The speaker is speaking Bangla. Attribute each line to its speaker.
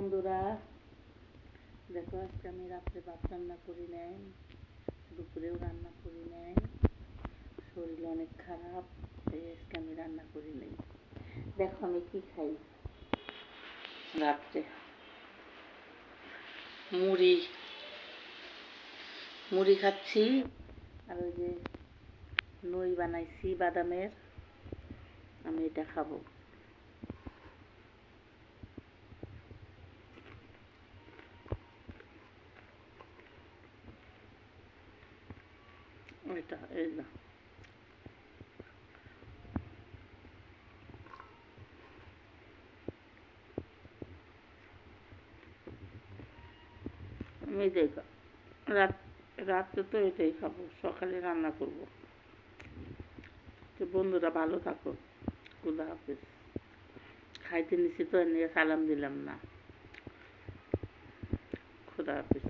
Speaker 1: বন্ধুরা, দেখো আজকে আমি রাত্রে ভাত রান্না করি নাই, দুপুরেও রান্না করি নাই, শরীর অনেক খারাপ, তাই আজকে আমি রান্না করি নাই। দেখো আমি কি খাই রাত্রে, মুড়ি মুড়ি খাচ্ছি, আর ওই যে নই বানাইছি বাদামের, আমি এটা খাবো। এটা এই না, আমি এটাই রাত্রে তো এটাই খাবো, সকালে রান্না করব। তো বন্ধুরা ভালো থাকো, খুদা হাফেজ। খাইতে নিছি তো নিয়ে সালাম দিলাম না। খুদা হাফেজ।